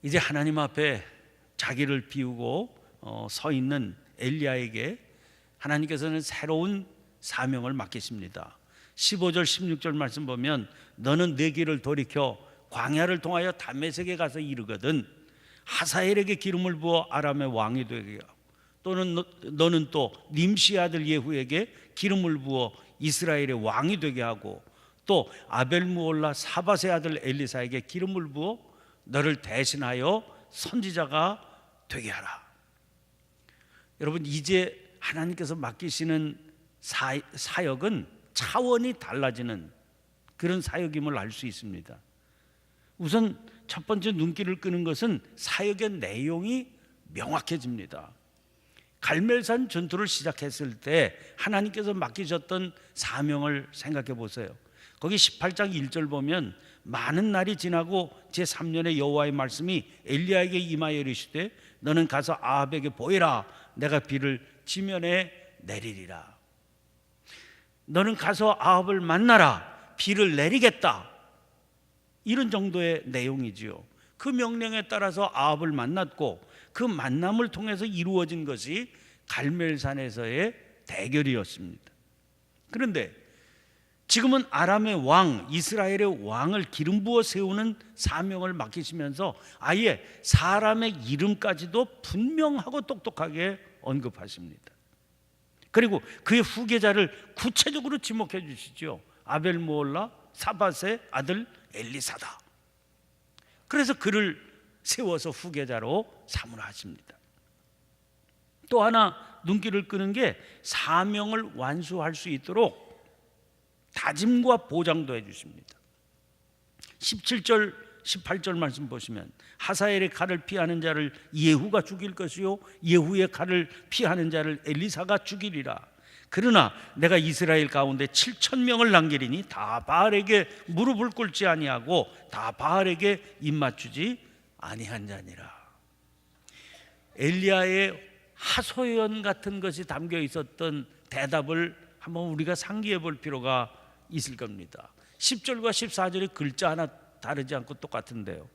이제 하나님 앞에 자기를 비우고 서 있는 엘리야에게 하나님께서는 새로운 사명을 맡기십니다. 15절 16절 말씀 보면 너는 내 길을 돌이켜 광야를 통하여 다메섹에 가서 이르거든 하사엘에게 기름을 부어 아람의 왕이 되게 하고 또는 너는 또 님시 아들 예후에게 기름을 부어 이스라엘의 왕이 되게 하고 또 아벨무올라 사밧의 아들 엘리사에게 기름을 부어 너를 대신하여 선지자가 되게 하라. 여러분, 이제 하나님께서 맡기시는 사역은 차원이 달라지는 그런 사역임을 알 수 있습니다. 우선 첫 번째 눈길을 끄는 것은 사역의 내용이 명확해집니다. 갈멜산 전투를 시작했을 때 하나님께서 맡기셨던 사명을 생각해 보세요. 거기 18장 1절 보면 많은 날이 지나고 제3년의 여호와의 말씀이 엘리야에게 임하여 이르시되 너는 가서 아합에게 보이라 내가 비를 지면에 내리리라. 너는 가서 아합을 만나라 비를 내리겠다. 이런 정도의 내용이지요. 그 명령에 따라서 아합을 만났고 그 만남을 통해서 이루어진 것이 갈멜산에서의 대결이었습니다. 그런데 지금은 아람의 왕, 이스라엘의 왕을 기름 부어 세우는 사명을 맡기시면서 아예 사람의 이름까지도 분명하고 똑똑하게 언급하십니다. 그리고 그의 후계자를 구체적으로 지목해 주시죠. 아벨무올라 사밧의 아들 엘리사다. 그래서 그를 세워서 후계자로 삼으라 하십니다. 또 하나 눈길을 끄는 게 사명을 완수할 수 있도록 다짐과 보장도 해주십니다. 17절 18절 말씀 보시면 하사엘의 칼을 피하는 자를 예후가 죽일 것이요 예후의 칼을 피하는 자를 엘리사가 죽이리라. 그러나 내가 이스라엘 가운데 7,000명을 남기리니 다 바알에게 무릎을 꿇지 아니하고 다 바알에게 입맞추지 아니한 자니라. 엘리야의 하소연 같은 것이 담겨 있었던 대답을 한번 우리가 상기해 볼 필요가 있을 겁니다. 10절과 14절의 글자 하나 다르지 않고 똑같은데요.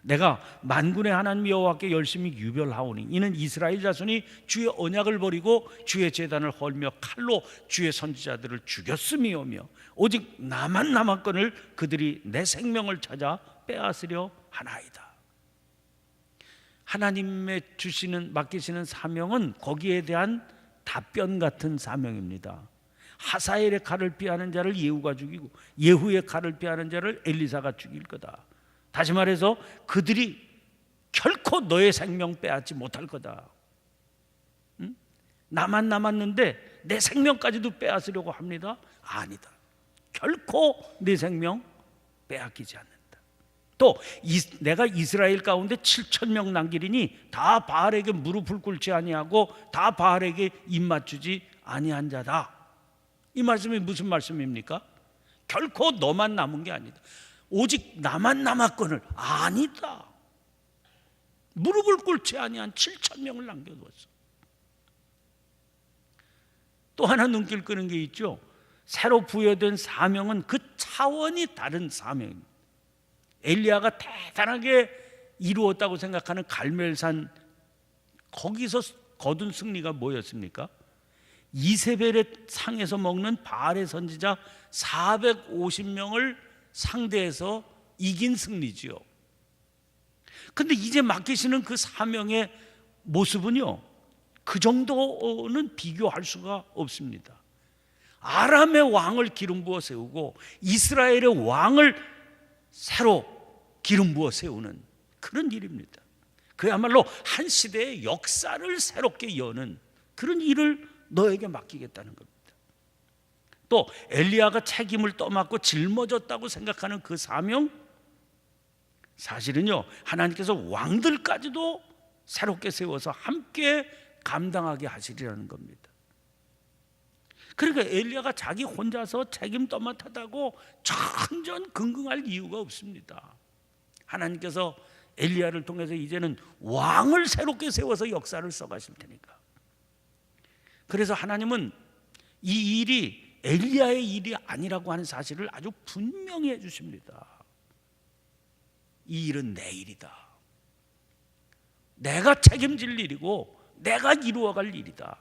내가 만군의 하나님 여호와께 열심히 유별하오니 이는 이스라엘 자손이 주의 언약을 버리고 주의 제단을 헐며 칼로 주의 선지자들을 죽였음이오며 오직 나만 남았거늘 그들이 내 생명을 찾아 빼앗으려 하나이다. 하나님의 주시는 맡기시는 사명은 거기에 대한 답변 같은 사명입니다. 하사엘의 칼을 피하는 자를 예후가 죽이고 예후의 칼을 피하는 자를 엘리사가 죽일 거다. 다시 말해서 그들이 결코 너의 생명 빼앗지 못할 거다. 응? 나만 남았는데 내 생명까지도 빼앗으려고 합니다. 아니다. 결코 내 생명 빼앗기지 않는다. 또 내가 이스라엘 가운데 7,000명 남기리니 다 바알에게 무릎을 꿇지 아니하고 다 바알에게 입맞추지 아니한 자다. 이 말씀이 무슨 말씀입니까? 결코 너만 남은 게 아니다. 오직 나만 남았거늘 아니다. 무릎을 꿇지 아니한 7,000명을 남겨두었어. 또 하나 눈길 끄는 게 있죠. 새로 부여된 사명은 그 차원이 다른 사명입니다. 엘리야가 대단하게 이루었다고 생각하는 갈멜산 거기서 거둔 승리가 뭐였습니까? 이세벨의 상에서 먹는 바알의 선지자 450명을 상대해서 이긴 승리지요. 근데 이제 맡기시는 그 사명의 모습은요, 그 정도는 비교할 수가 없습니다. 아람의 왕을 기름 부어 세우고 이스라엘의 왕을 새로 기름 부어 세우는 그런 일입니다. 그야말로 한 시대의 역사를 새롭게 여는 그런 일을 너에게 맡기겠다는 겁니다. 또 엘리야가 책임을 떠맡고 짊어졌다고 생각하는 그 사명, 사실은요 하나님께서 왕들까지도 새롭게 세워서 함께 감당하게 하시리라는 겁니다. 그러니까 엘리야가 자기 혼자서 책임 떠맡았다고 전전긍긍할 이유가 없습니다. 하나님께서 엘리야를 통해서 이제는 왕을 새롭게 세워서 역사를 써가실 테니까. 그래서 하나님은 이 일이 엘리야의 일이 아니라고 하는 사실을 아주 분명히 해주십니다. 이 일은 내 일이다. 내가 책임질 일이고 내가 이루어갈 일이다.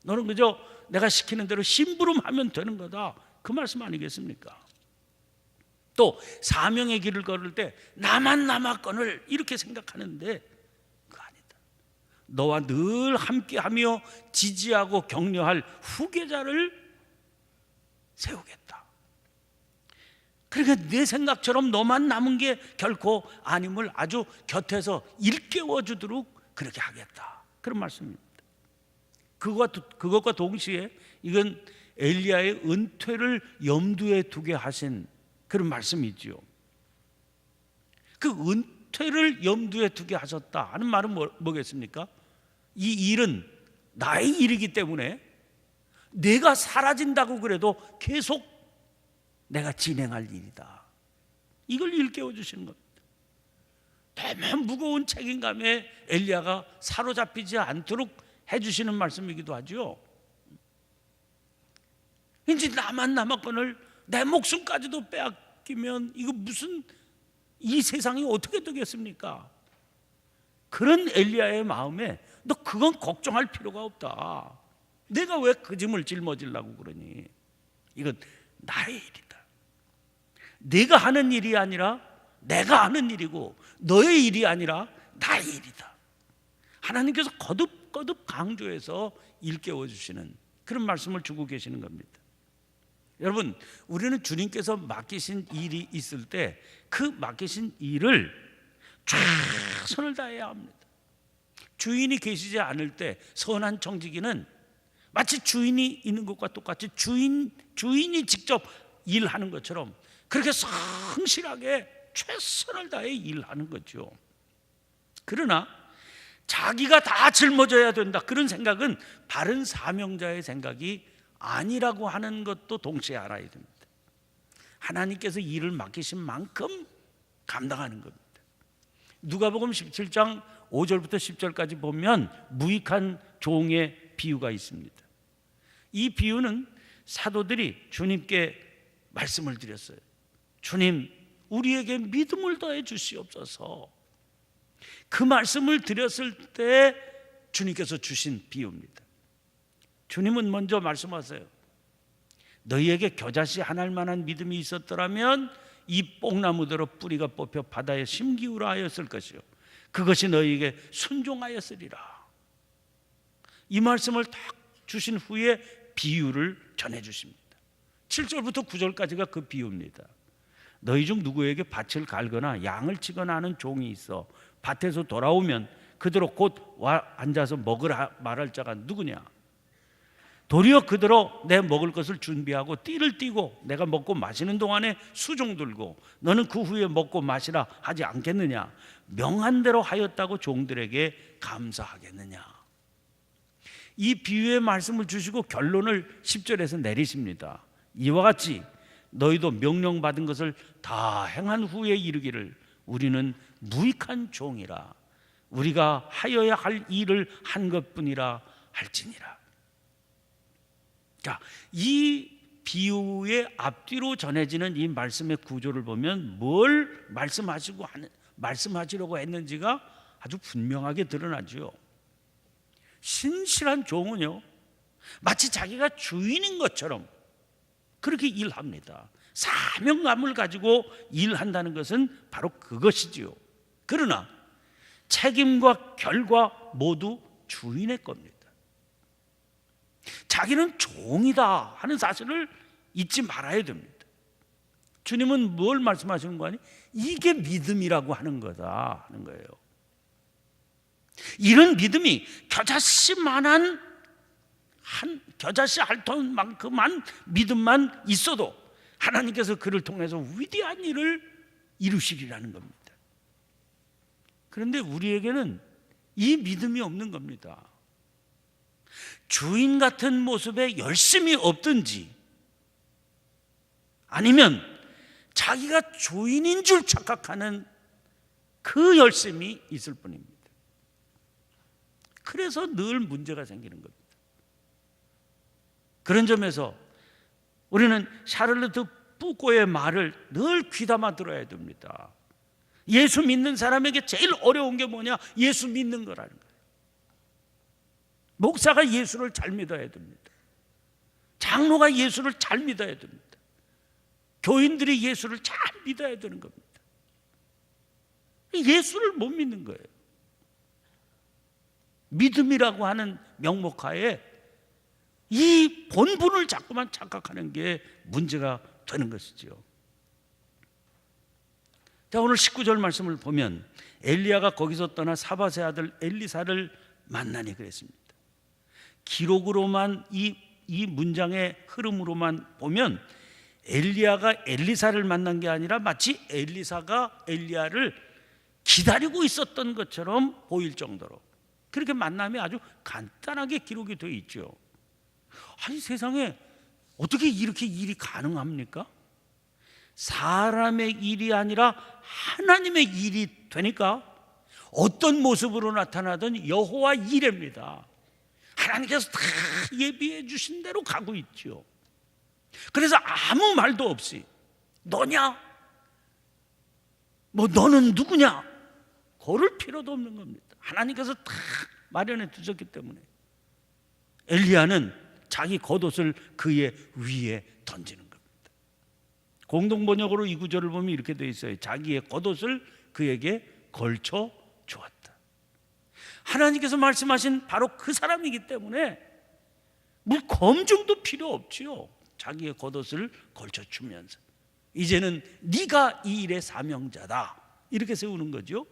너는 그저 내가 시키는 대로 심부름하면 되는 거다. 그 말씀 아니겠습니까? 또 사명의 길을 걸을 때 나만 남았건을 이렇게 생각하는데 그거 아니다. 너와 늘 함께하며 지지하고 격려할 후계자를 세우겠다. 그러니까 내 생각처럼 너만 남은 게 결코 아님을 아주 곁에서 일깨워 주도록 그렇게 하겠다. 그런 말씀입니다. 그것과 동시에 이건 엘리야의 은퇴를 염두에 두게 하신 그런 말씀이지요. 그 은퇴를 염두에 두게 하셨다 하는 말은 뭐겠습니까? 이 일은 나의 일이기 때문에 내가 사라진다고 그래도 계속 내가 진행할 일이다. 이걸 일깨워 주시는 겁니다. 너무 무거운 책임감에 엘리야가 사로잡히지 않도록 해주시는 말씀이기도 하죠. 이제 나만 남았건을 내 목숨까지도 빼앗기면 이거 무슨 이 세상이 어떻게 되겠습니까? 그런 엘리야의 마음에 너 그건 걱정할 필요가 없다. 내가 왜 그 짐을 짊어지려고 그러니? 이건 나의 일이다. 네가 하는 일이 아니라 내가 하는 일이고 너의 일이 아니라 나의 일이다. 하나님께서 거듭거듭 강조해서 일깨워 주시는 그런 말씀을 주고 계시는 겁니다. 여러분, 우리는 주님께서 맡기신 일이 있을 때 그 맡기신 일을 최선을 다해야 합니다. 주인이 계시지 않을 때 선한 청지기는 마치 주인이 있는 것과 똑같이 주인이 직접 일하는 것처럼 그렇게 성실하게 최선을 다해 일하는 거죠. 그러나 자기가 다 짊어져야 된다, 그런 생각은 바른 사명자의 생각이 아니라고 하는 것도 동시에 알아야 됩니다. 하나님께서 일을 맡기신 만큼 감당하는 겁니다. 누가복음 17장 5절부터 10절까지 보면 무익한 종의 비유가 있습니다. 이 비유는 사도들이 주님께 말씀을 드렸어요. 주님, 우리에게 믿음을 더해 주시옵소서. 그 말씀을 드렸을 때 주님께서 주신 비유입니다. 주님은 먼저 말씀하세요. 너희에게 겨자씨 하나일 만한 믿음이 있었더라면 이 뽕나무대로 뿌리가 뽑혀 바다에 심기우라 하였을 것이요 그것이 너희에게 순종하였으리라. 이 말씀을 딱 주신 후에 비유를 전해 주십니다. 7절부터 9절까지가 그 비유입니다. 너희 중 누구에게 밭을 갈거나 양을 치거나 하는 종이 있어 밭에서 돌아오면 그대로 곧 와 앉아서 먹으라 말할 자가 누구냐? 도리어 그대로 내 먹을 것을 준비하고 띠를 띠고 내가 먹고 마시는 동안에 수종 들고 너는 그 후에 먹고 마시라 하지 않겠느냐? 명한 대로 하였다고 종들에게 감사하겠느냐? 이 비유의 말씀을 주시고 결론을 10절에서 내리십니다. 이와 같이 너희도 명령받은 것을 다 행한 후에 이르기를 우리는 무익한 종이라 우리가 하여야 할 일을 한 것뿐이라 할지니라. 자, 이 비유의 앞뒤로 전해지는 이 말씀의 구조를 보면 뭘 말씀하시려고 했는지가 아주 분명하게 드러나죠. 신실한 종은요, 마치 자기가 주인인 것처럼 그렇게 일합니다. 사명감을 가지고 일한다는 것은 바로 그것이지요. 그러나 책임과 결과 모두 주인의 겁니다. 자기는 종이다 하는 사실을 잊지 말아야 됩니다. 주님은 뭘 말씀하시는 거 아니? 이게 믿음이라고 하는 거다 하는 거예요. 이런 믿음이 겨자씨만한 겨자씨 핥던만큼만 믿음만 있어도 하나님께서 그를 통해서 위대한 일을 이루시리라는 겁니다. 그런데 우리에게는 이 믿음이 없는 겁니다. 주인 같은 모습에 열심이 없든지 아니면 자기가 주인인 줄 착각하는 그 열심이 있을 뿐입니다. 그래서 늘 문제가 생기는 겁니다. 그런 점에서 우리는 샤를로트 푸코의 말을 늘 귀담아 들어야 됩니다. 예수 믿는 사람에게 제일 어려운 게 뭐냐? 예수 믿는 거라는 거예요. 목사가 예수를 잘 믿어야 됩니다. 장로가 예수를 잘 믿어야 됩니다. 교인들이 예수를 잘 믿어야 되는 겁니다. 예수를 못 믿는 거예요. 믿음이라고 하는 명목하에 이 본분을 자꾸만 착각하는 게 문제가 되는 것이죠. 자, 오늘 19절 말씀을 보면 엘리야가 거기서 떠나 사밧의 아들 엘리사를 만나니 그랬습니다. 기록으로만 이 문장의 흐름으로만 보면 엘리야가 엘리사를 만난 게 아니라 마치 엘리사가 엘리야를 기다리고 있었던 것처럼 보일 정도로 그렇게 만남이 아주 간단하게 기록이 되어 있죠. 아니, 세상에 어떻게 이렇게 일이 가능합니까? 사람의 일이 아니라 하나님의 일이 되니까 어떤 모습으로 나타나든 여호와 이레입니다. 하나님께서 다 예비해 주신 대로 가고 있죠. 그래서 아무 말도 없이 너냐? 뭐 너는 누구냐? 고를 필요도 없는 겁니다. 하나님께서 다 마련해 두셨기 때문에 엘리야는 자기 겉옷을 그의 위에 던지는 겁니다. 공동번역으로 이 구절을 보면 이렇게 되어 있어요. 자기의 겉옷을 그에게 걸쳐 주었다. 하나님께서 말씀하신 바로 그 사람이기 때문에 뭐 검증도 필요 없지요. 자기의 겉옷을 걸쳐 주면서 이제는 네가 이 일의 사명자다 이렇게 세우는 거죠.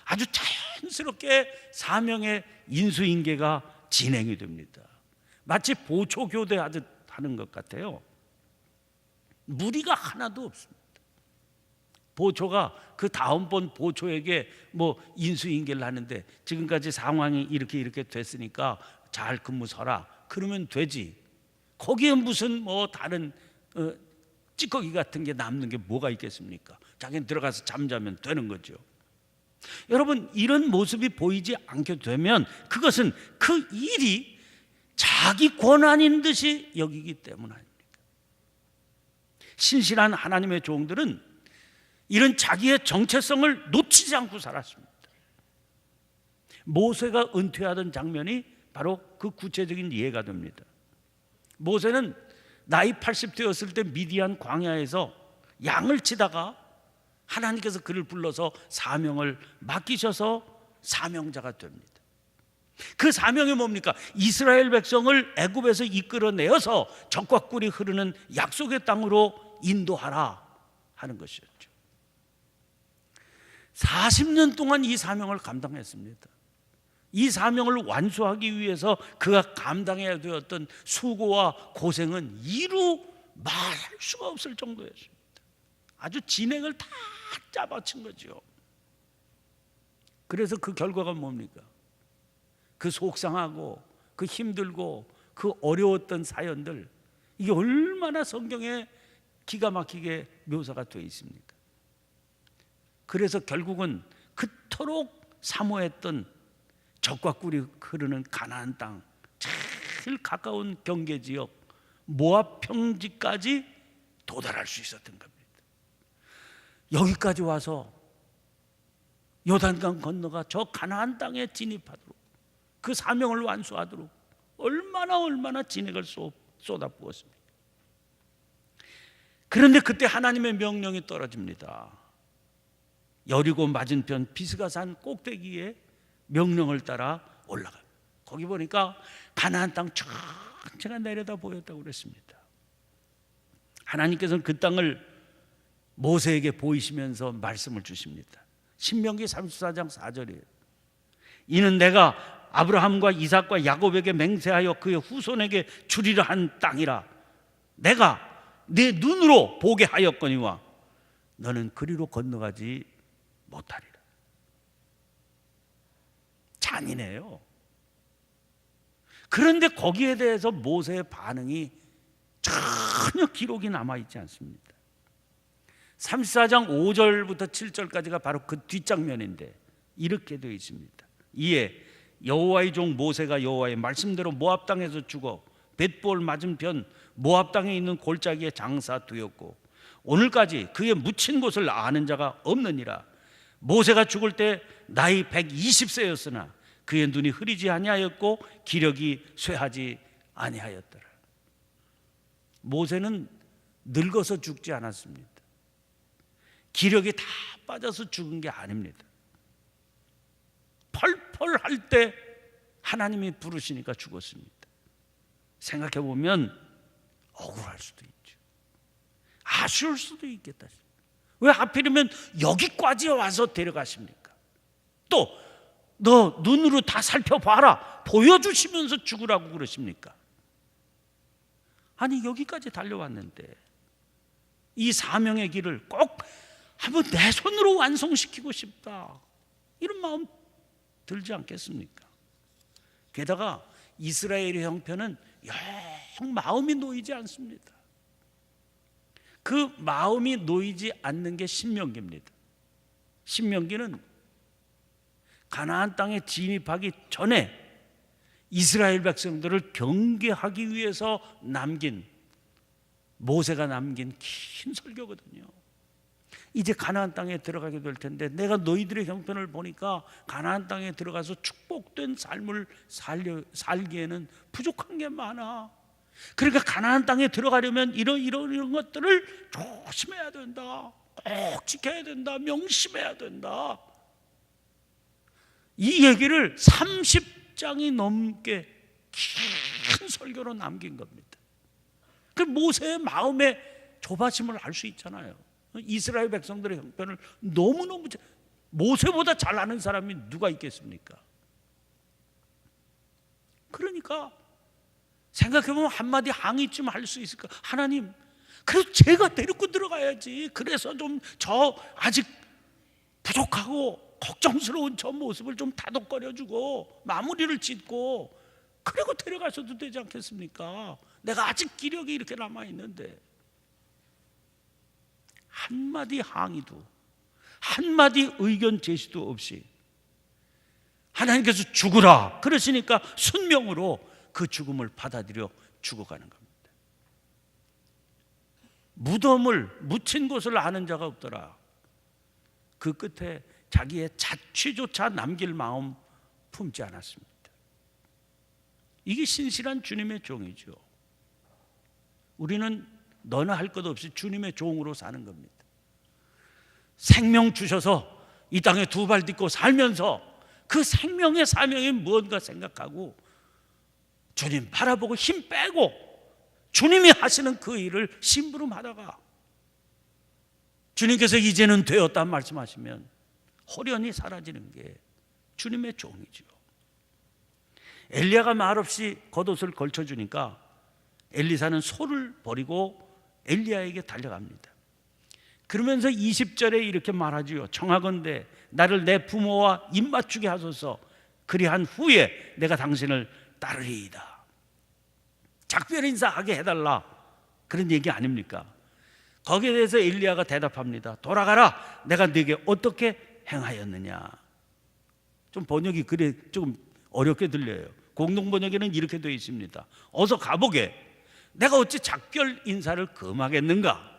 아주 자연스럽게 사명의 인수인계가 진행이 됩니다. 마치 보초교대하듯 하는 것 같아요. 무리가 하나도 없습니다. 보초가 그 다음번 보초에게 뭐 인수인계를 하는데 지금까지 상황이 이렇게 됐으니까 잘 근무 서라 그러면 되지. 거기에 무슨 뭐 다른 찌꺼기 같은 게 남는 게 뭐가 있겠습니까? 자기는 들어가서 잠자면 되는 거죠. 여러분, 이런 모습이 보이지 않게 되면 그것은 그 일이 자기 권한인 듯이 여기기 때문 아닙니까? 신실한 하나님의 종들은 이런 자기의 정체성을 놓치지 않고 살았습니다. 모세가 은퇴하던 장면이 바로 그 구체적인 예가 됩니다. 모세는 나이 80되었을 때 미디안 광야에서 양을 치다가 하나님께서 그를 불러서 사명을 맡기셔서 사명자가 됩니다. 그 사명이 뭡니까? 이스라엘 백성을 애굽에서 이끌어내어서 적과 꿀이 흐르는 약속의 땅으로 인도하라 하는 것이었죠. 40년 동안 이 사명을 감당했습니다. 이 사명을 완수하기 위해서 그가 감당해야 되었던 수고와 고생은 이루 말할 수가 없을 정도였습니다. 아주 진행을 다 짜맞춘 거죠. 그래서 그 결과가 뭡니까? 그 속상하고 그 힘들고 그 어려웠던 사연들, 이게 얼마나 성경에 기가 막히게 묘사가 되어 있습니까? 그래서 결국은 그토록 사모했던 적과 꿀이 흐르는 가나안 땅, 제일 가까운 경계지역 모압 평지까지 도달할 수 있었던 겁니다. 여기까지 와서 요단강 건너가 저 가나안 땅에 진입하도록, 그 사명을 완수하도록 얼마나 진액을 쏟아부었습니까? 그런데 그때 하나님의 명령이 떨어집니다. 여리고 맞은편 비스가산 꼭대기에 명령을 따라 올라가요. 거기 보니까 가나안 땅 전체가 내려다 보였다고 그랬습니다. 하나님께서는 그 땅을 모세에게 보이시면서 말씀을 주십니다. 신명기 34장 4절이에요. 이는 내가 아브라함과 이삭과 야곱에게 맹세하여 그의 후손에게 주리라 한 땅이라. 내가 네 눈으로 보게 하였거니와 너는 그리로 건너가지 못하리라. 잔인해요. 그런데 거기에 대해서 모세의 반응이 전혀 기록이 남아있지 않습니다. 34장 5절부터 7절까지가 바로 그 뒷장면인데 이렇게 되어 있습니다. 이에 여호와의 종 모세가 여호와의 말씀대로 모압 땅에서 죽어 벳볼 맞은편 모압 땅에 있는 골짜기에 장사되었고 오늘까지 그의 묻힌 곳을 아는 자가 없느니라. 모세가 죽을 때 나이 120세였으나 그의 눈이 흐리지 아니하였고 기력이 쇠하지 아니하였더라. 모세는 늙어서 죽지 않았습니다. 기력이 다 빠져서 죽은 게 아닙니다. 펄펄 할 때 하나님이 부르시니까 죽었습니다. 생각해 보면 억울할 수도 있죠. 아쉬울 수도 있겠다. 왜 하필이면 여기까지 와서 데려가십니까? 또 너 눈으로 다 살펴봐라 보여주시면서 죽으라고 그러십니까? 아니 여기까지 달려왔는데 이 사명의 길을 꼭 한번 내 손으로 완성시키고 싶다, 이런 마음 들지 않겠습니까? 게다가 이스라엘의 형편은 영 마음이 놓이지 않습니다. 그 마음이 놓이지 않는 게 신명기입니다. 신명기는 가나안 땅에 진입하기 전에 이스라엘 백성들을 경계하기 위해서 남긴, 모세가 남긴 긴 설교거든요. 이제 가나안 땅에 들어가게 될 텐데 내가 너희들의 형편을 보니까 가나안 땅에 들어가서 축복된 삶을 살기에는 부족한 게 많아. 그러니까 가나안 땅에 들어가려면 이런 것들을 조심해야 된다, 꼭 지켜야 된다, 명심해야 된다. 이 얘기를 30장이 넘게 긴 설교로 남긴 겁니다. 그 모세의 마음의 조바심을 알 수 있잖아요. 이스라엘 백성들의 형편을 너무너무 모세보다 잘 아는 사람이 누가 있겠습니까? 그러니까 생각해보면 한마디 항의쯤 할 수 있을까? 하나님, 그래도 제가 데리고 들어가야지. 그래서 좀 저 아직 부족하고 걱정스러운 저 모습을 좀 다독거려주고 마무리를 짓고 그리고 데려가셔도 되지 않겠습니까? 내가 아직 기력이 이렇게 남아있는데. 한마디 항의도, 한마디 의견 제시도 없이 하나님께서 죽으라 그러시니까 순명으로 그 죽음을 받아들여 죽어가는 겁니다. 무덤을 묻힌 곳을 아는 자가 없더라. 그 끝에 자기의 자취조차 남길 마음 품지 않았습니다. 이게 신실한 주님의 종이죠. 우리는 너나 할 것 없이 주님의 종으로 사는 겁니다. 생명 주셔서 이 땅에 두 발 딛고 살면서 그 생명의 사명이 무언가 생각하고 주님 바라보고 힘 빼고 주님이 하시는 그 일을 심부름하다가 주님께서 이제는 되었다 말씀하시면 호련히 사라지는 게 주님의 종이죠. 엘리야가 말없이 겉옷을 걸쳐주니까 엘리사는 소를 버리고 엘리야에게 달려갑니다. 그러면서 20절에 이렇게 말하지요. 청하건대 나를 내 부모와 입맞추게 하소서. 그리한 후에 내가 당신을 따르리이다. 작별 인사하게 해달라, 그런 얘기 아닙니까? 거기에 대해서 엘리야가 대답합니다. 돌아가라, 내가 네게 어떻게 행하였느냐. 좀 번역이 그래 조금 어렵게 들려요. 공동 번역에는 이렇게 되어 있습니다. 어서 가보게, 내가 어찌 작별 인사를 금하겠는가.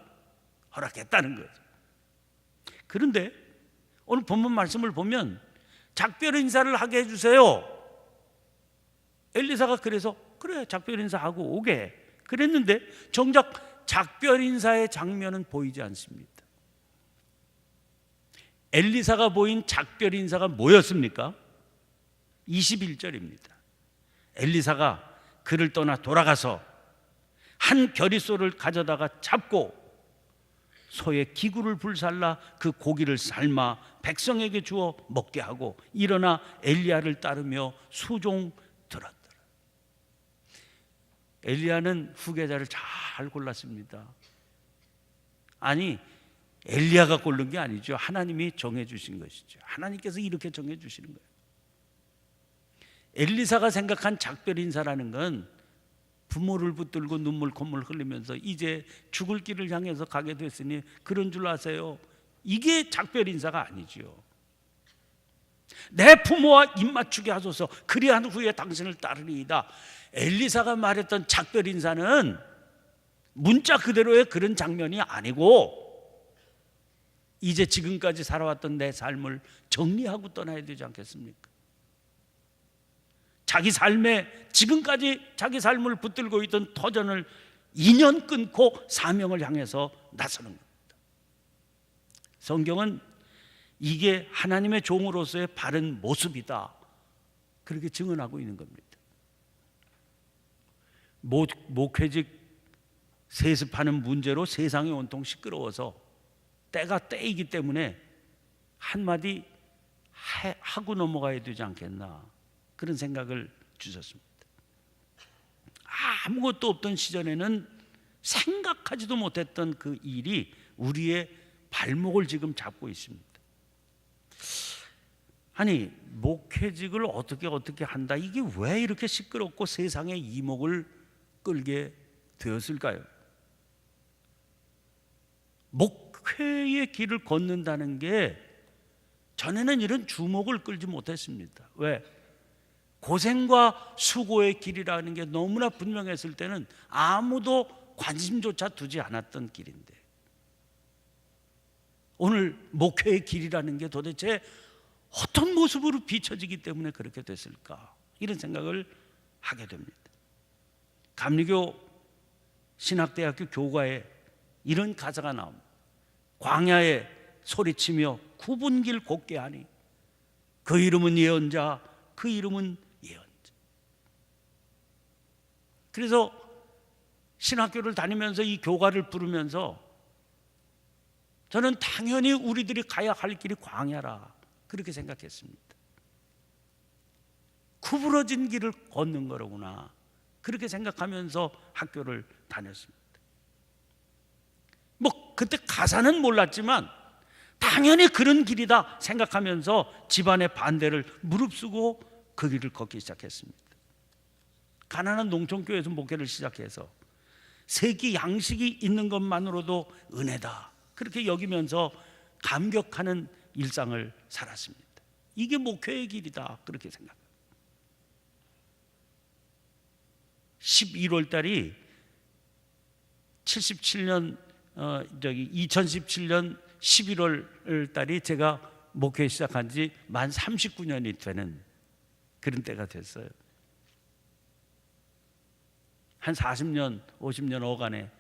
허락했다는 거죠. 그런데 오늘 본문 말씀을 보면 작별 인사를 하게 해주세요. 엘리사가 그래서 그래 작별 인사하고 오게 그랬는데 정작 작별 인사의 장면은 보이지 않습니다. 엘리사가 보인 작별 인사가 뭐였습니까? 21절입니다. 엘리사가 그를 떠나 돌아가서 한 겨릿소를 가져다가 잡고 소의 기구를 불살라 그 고기를 삶아 백성에게 주어 먹게 하고 일어나 엘리야를 따르며 수종 들었더라. 엘리야는 후계자를 잘 골랐습니다. 아니 엘리야가 고른 게 아니죠. 하나님이 정해주신 것이죠. 하나님께서 이렇게 정해주시는 거예요. 엘리사가 생각한 작별 인사라는 건 부모를 붙들고 눈물 콧물 흘리면서 이제 죽을 길을 향해서 가게 됐으니 그런 줄 아세요. 이게 작별 인사가 아니지요. 내 부모와 입맞추게 하소서. 그리한 후에 당신을 따르리이다. 엘리사가 말했던 작별 인사는 문자 그대로의 그런 장면이 아니고 이제 지금까지 살아왔던 내 삶을 정리하고 떠나야 되지 않겠습니까? 자기 삶에 지금까지 자기 삶을 붙들고 있던 터전을 2년 끊고 사명을 향해서 나서는 겁니다. 성경은 이게 하나님의 종으로서의 바른 모습이다, 그렇게 증언하고 있는 겁니다. 목회직 세습하는 문제로 세상이 온통 시끄러워서 때가 때이기 때문에 한마디 하고 넘어가야 되지 않겠나, 그런 생각을 주셨습니다. 아무것도 없던 시절에는 생각하지도 못했던 그 일이 우리의 발목을 지금 잡고 있습니다. 아니, 목회직을 어떻게 한다, 이게 왜 이렇게 시끄럽고 세상의 이목을 끌게 되었을까요? 목회의 길을 걷는다는 게 전에는 이런 주목을 끌지 못했습니다. 왜? 고생과 수고의 길이라는 게 너무나 분명했을 때는 아무도 관심조차 두지 않았던 길인데, 오늘 목회의 길이라는 게 도대체 어떤 모습으로 비춰지기 때문에 그렇게 됐을까, 이런 생각을 하게 됩니다. 감리교 신학대학교 교과에 이런 가사가 나옵니다. 광야에 소리치며 굽은 길 곱게 하니 그 이름은 예언자, 그 이름은 예언자. 그래서 신학교를 다니면서 이 교가를 부르면서 저는 당연히 우리들이 가야 할 길이 광야라, 그렇게 생각했습니다. 구부러진 길을 걷는 거로구나, 그렇게 생각하면서 학교를 다녔습니다. 뭐 그때 가사는 몰랐지만 당연히 그런 길이다 생각하면서 집안의 반대를 무릅쓰고 그 길을 걷기 시작했습니다. 가난한 농촌교회에서 목회를 시작해서 세끼 양식이 있는 것만으로도 은혜다, 그렇게 여기면서 감격하는 일상을 살았습니다. 이게 목회의 길이다, 그렇게 생각합니다. 11월 달이 2017년 11월 달이 제가 목회 시작한 지 만 39년이 되는 그런 때가 됐어요. 한 40년, 50년 어간에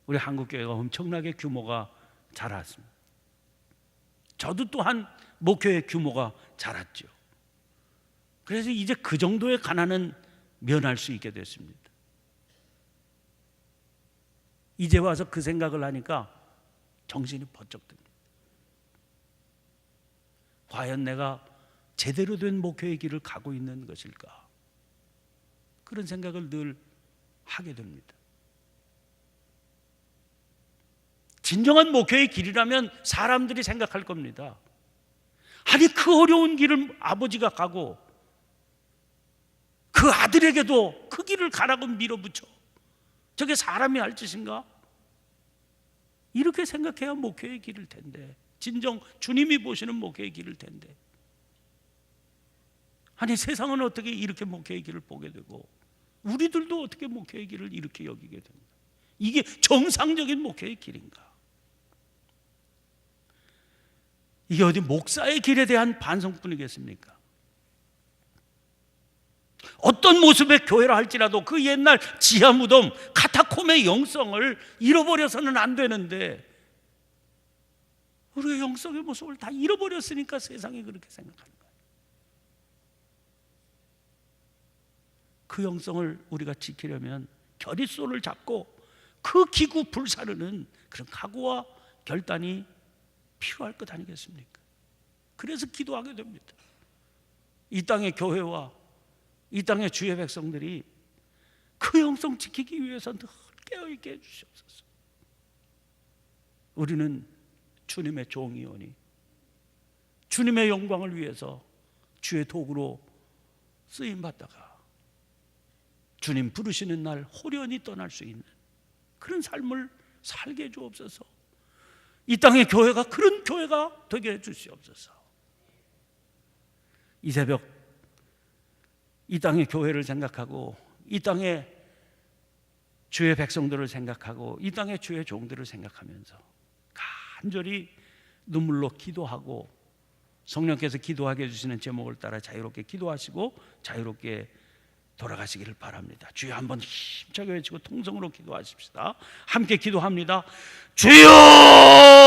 우리 한국교회가 엄청나게 규모가 자랐습니다. 저도 또한 목회의 규모가 자랐죠. 그래서 이제 그 정도의 가난은 면할 수 있게 됐습니다. 이제 와서 그 생각을 하니까 정신이 번쩍 듭니다. 과연 내가 제대로 된 목회의 길을 가고 있는 것일까? 그런 생각을 늘 하게 됩니다. 진정한 목회의 길이라면 사람들이 생각할 겁니다. 아니, 그 어려운 길을 아버지가 가고 그 아들에게도 그 길을 가라고 밀어붙여, 저게 사람이 할 짓인가? 이렇게 생각해야 목회의 길일 텐데, 진정 주님이 보시는 목회의 길일 텐데, 아니 세상은 어떻게 이렇게 목회의 길을 보게 되고 우리들도 어떻게 목회의 길을 이렇게 여기게 됩니까? 이게 정상적인 목회의 길인가? 이게 어디 목사의 길에 대한 반성뿐이겠습니까? 어떤 모습의 교회라 할지라도 그 옛날 지하 무덤 카타콤의 영성을 잃어버려서는 안 되는데, 우리의 영성의 모습을 다 잃어버렸으니까 세상이 그렇게 생각하는 거예요. 그 영성을 우리가 지키려면 결의손을 잡고 그 기구 불사르는 그런 각오와 결단이 필요할 것 아니겠습니까? 그래서 기도하게 됩니다. 이 땅의 교회와 이 땅의 주의 백성들이 그 영성 지키기 위해서 늘 깨어있게 해주시옵소서. 우리는 주님의 종이오니 주님의 영광을 위해서 주의 도구로 쓰임받다가 주님 부르시는 날 호련히 떠날 수 있는 그런 삶을 살게 해주옵소서. 이 땅의 교회가 그런 교회가 되게 해주시옵소서. 이 새벽 이 땅의 교회를 생각하고 이 땅의 주의 백성들을 생각하고 이 땅의 주의 종들을 생각하면서 간절히 눈물로 기도하고 성령께서 기도하게 해주시는 제목을 따라 자유롭게 기도하시고 자유롭게 돌아가시기를 바랍니다. 주여 한번 힘차게 외치고 통성으로 기도하십시다. 함께 기도합니다. 주여!